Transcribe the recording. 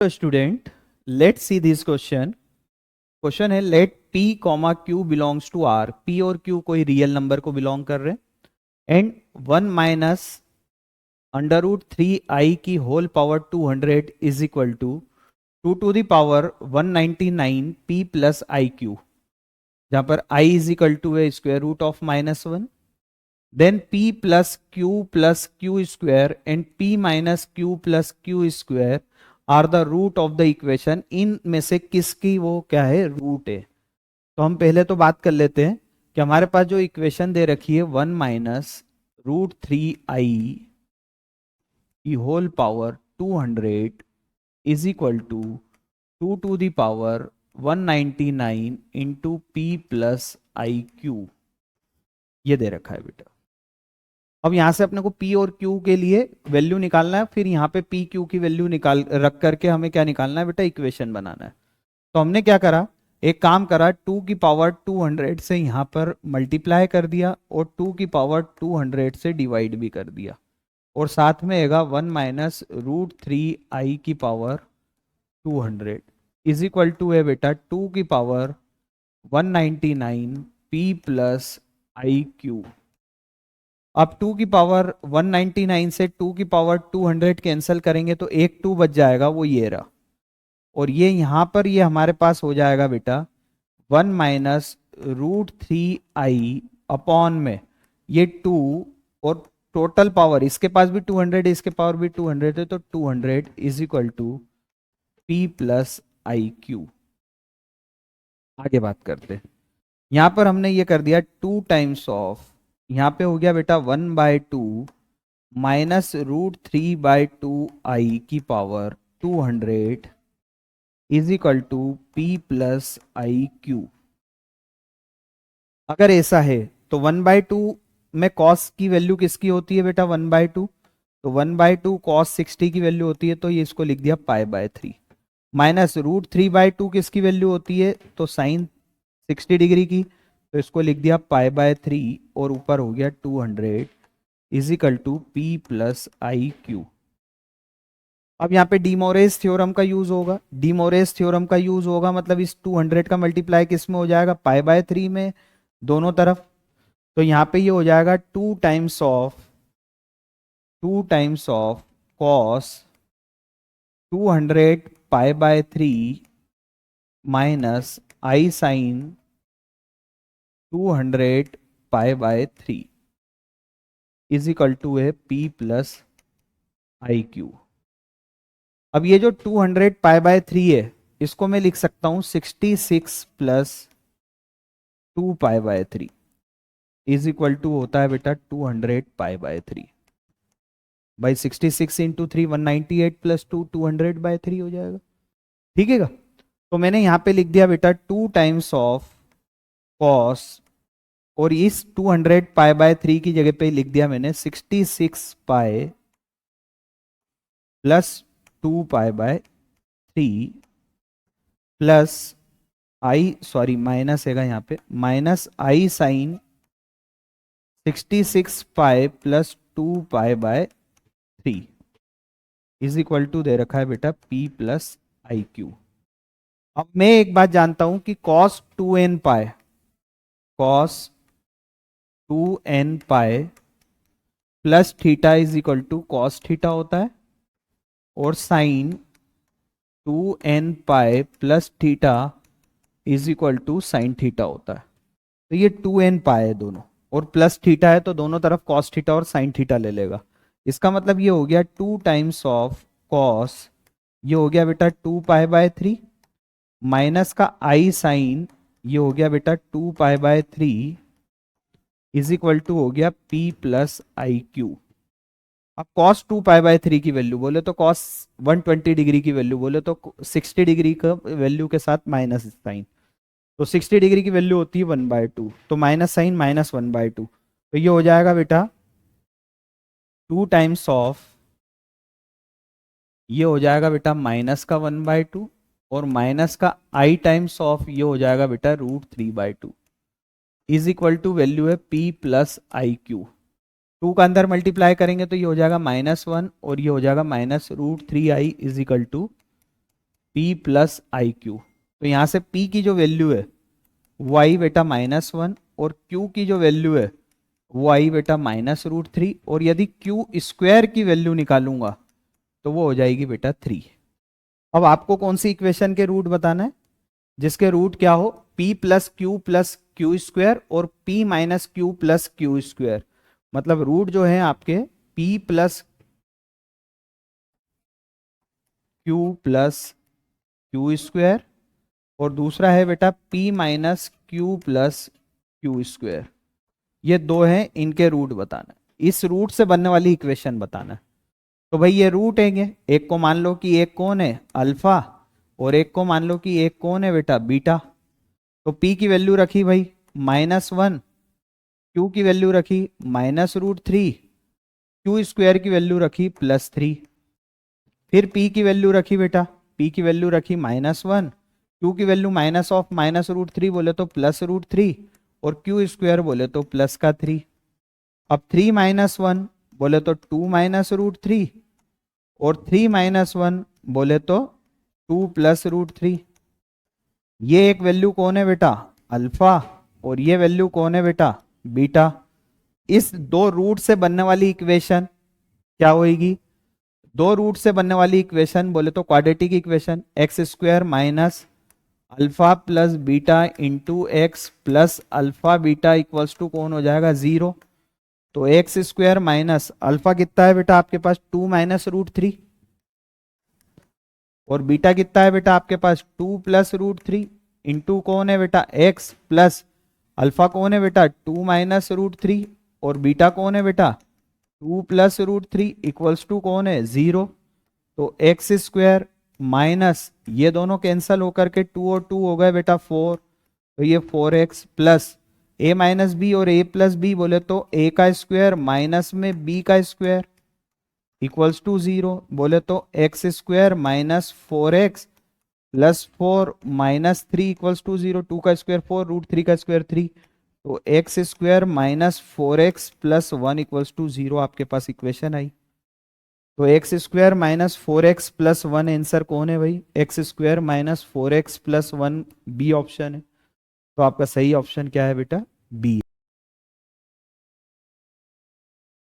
Student, let's see this question. Question है let p comma q belongs to r. p और q कोई real number को belong कर रहे हैं and 1 minus under root 3i की whole power 200 is equal to 2 to the power 199 p plus I q, जहां पर i इज इक्वल टू है square root of -1. Then p plus q square and p minus q plus q square are the root of the equation. इन में से किसकी वो क्या है, रूट है. तो हम पहले तो बात कर लेते हैं कि हमारे पास जो इक्वेशन दे रखी है 1 माइनस रूट 3i की whole power 200 is equal to 2 to the power 199 into P plus I Q, ये दे रखा है बेटा. अब यहां से अपने को P और Q के लिए वैल्यू निकालना है, फिर यहाँ पे P Q की वैल्यू निकाल रख करके हमें क्या निकालना है बेटा, इक्वेशन बनाना है. तो हमने क्या करा, एक काम करा, 2 की पावर 200 से यहाँ पर मल्टीप्लाई कर दिया और 2 की पावर 200 से डिवाइड भी कर दिया, और साथ में आएगा 1 माइनस रूट 3i की पावर 200 इज इक्वल टू है बेटा 2 की power 199 p plus I Q. अब 2 की पावर 199 से 2 की पावर 200 कैंसिल करेंगे तो एक 2 बच जाएगा, वो ये रहा. और ये यहां पर ये हमारे पास हो जाएगा बेटा 1 माइनस रूट 3i अपॉन में ये 2, और टोटल पावर इसके पास भी 200 है, इसके पावर भी 200 है, तो 200 is equal to p plus I Q. आगे बात करते हैं. यहां पर हमने ये कर दिया 2 टाइम्स ऑफ, यहाँ पे हो गया बेटा 1/2 माइनस रूट 3/2i की power 200 is equal to p plus I Q. अगर ऐसा है तो 1/2 में कॉस की वैल्यू किसकी होती है बेटा, 1/2, तो 1/2 कॉस 60 की वैल्यू होती है, तो ये इसको लिख दिया π/3. माइनस रूट 3/2 किसकी वैल्यू होती है, तो साइन 60 डिग्री की, तो इसको लिख दिया π/3 और ऊपर हो गया 200 is equal to P plus I Q. अब यहाँ पे डीमोरेज थ्योरम का यूज होगा. डीमोरेज थ्योरम का यूज होगा मतलब इस 200 का मल्टीप्लाई किस में हो जाएगा, π/3 में दोनों तरफ. तो यहाँ पे ये हो जाएगा 2 times of cos 200 π/3 minus i sine 200 π/3 is equal to है p प्लस आई क्यू. अब ये जो 200 π/3 है इसको मैं लिख सकता हूं 66 प्लस 2 π/3 इज इक्वल टू होता है बेटा 200 π/3 बाई 66 इंटू 3 198 प्लस 2 200/3 हो जाएगा. ठीक है. तो मैंने यहां पे लिख दिया बेटा 2 टाइम्स ऑफ कॉस, और इस 200 π/3 की जगह पे लिख दिया मैंने 66 pi plus 2 π/3 plus i, sorry minus हैगा यहाँ पे, minus i sine 66 pi plus 2 π/3 is equal to दे रखा है बेटा p प्लस आई क्यू. अब मैं एक बात जानता हूं कि cos 2n pi plus theta is equal to cos theta होता है, और sine 2n pi plus theta is equal to sine theta होता है. तो ये 2n पाई है दोनों, और प्लस थीटा है तो दोनों तरफ कॉस थीटा और साइन थीटा ले लेगा. इसका मतलब ये हो गया 2 टाइम्स ऑफ कॉस, ये हो गया बेटा 2 π/3 माइनस का आई साइन, ये हो गया बेटा 2 π/3 इज इक्वल टू हो गया p प्लस आई क्यू. अब cos 2 π/3 की वैल्यू बोले तो cos 120 डिग्री की वैल्यू बोले तो 60 डिग्री का वैल्यू के साथ माइनस साइन, तो 60 डिग्री की वैल्यू होती है 1/2, तो माइनस साइन माइनस 1/2, तो ये हो जाएगा बेटा 2 टाइम्स ऑफ, ये हो जाएगा बेटा माइनस का 1/2 और माइनस का i टाइम्स ऑफ ये हो जाएगा बेटा root 3/2 is equal to value है p प्लस आई क्यू. 2 का अंदर मल्टीप्लाई करेंगे तो ये हो जाएगा -1 और ये हो जाएगा minus root 3i is equal to p plus I Q. तो यहां से p की जो वैल्यू है वो आई बेटा -1 और q की जो वैल्यू है वो आई बेटा -√3, और यदि q स्क्वायर की वैल्यू निकालूंगा तो वो हो जाएगी बेटा 3। अब आपको कौन सी इक्वेशन के रूट बताना है? जिसके रूट क्या हो p प्लस क्यू स्क्वायर और p minus q plus q square. मतलब रूट जो है आपके p प्लस क्यू स्क्वायर और दूसरा है बेटा p minus q plus q square. ये दो हैं, इनके रूट बताना है, इस रूट से बनने वाली इक्वेशन बताना है। तो भाई ये रूट है, एक को मान लो कि एक कौन है अल्फा और एक को मान लो कि एक कौन है बेटा बीटा। तो p की वैल्यू रखी भाई -1, q की वैल्यू रखी -√3, क्यू स्क्वायर की वैल्यू रखी +3। फिर p की वैल्यू रखी बेटा, p की वैल्यू रखी -1, q की वैल्यू माइनस ऑफ -√3 बोले तो +√3 और क्यू स्क्वायर बोले तो प्लस का 3। अब 3 - 1 बोले तो 2 -√3 और 3 - 1 बोले तो 2 +√3। ये एक वैल्यू कौन है बेटा अल्फा और ये वैल्यू कौन है बेटा बीटा। इस दो रूट से बनने वाली इक्वेशन क्या होगी? दो रूट से बनने वाली इक्वेशन बोले तो quadratic equation X square minus alpha plus beta into X plus alpha beta equals to कौन हो जाएगा 0। तो एक्स स्क्वायर माइनस अल्फा कितना है बेटा आपके पास 2 -√3 और बीटा कितना है बेटा आपके पास 2 +√3 इंटू कौन है बेटा एक्स प्लस अल्फा कौन है बेटा 2 -√3 और बीटा कौन है बेटा 2 +√3 इक्वल्स टू कौन है 0। तो एक्स स्क्वायर माइनस ये दोनों कैंसल होकर के 2 और 2 हो गए बेटा 4। तो ये 4x plus a minus B और a प्लस बी बोले तो a का स्क्वायर माइनस में b का स्क्वायर इक्वल्स टू 0 बोले तो X square minus 4x plus 4 -3 equals to 0। 2 का स्क्वायर 4, √3 का स्क्वायर 3। तो X square minus 4x plus 1 equals to 0 आपके पास इक्वेशन आई। तो X square minus 4x plus 1 answer कौन है भाई X square minus 4x plus 1 B option है। तो आपका सही ऑप्शन क्या है बेटा बी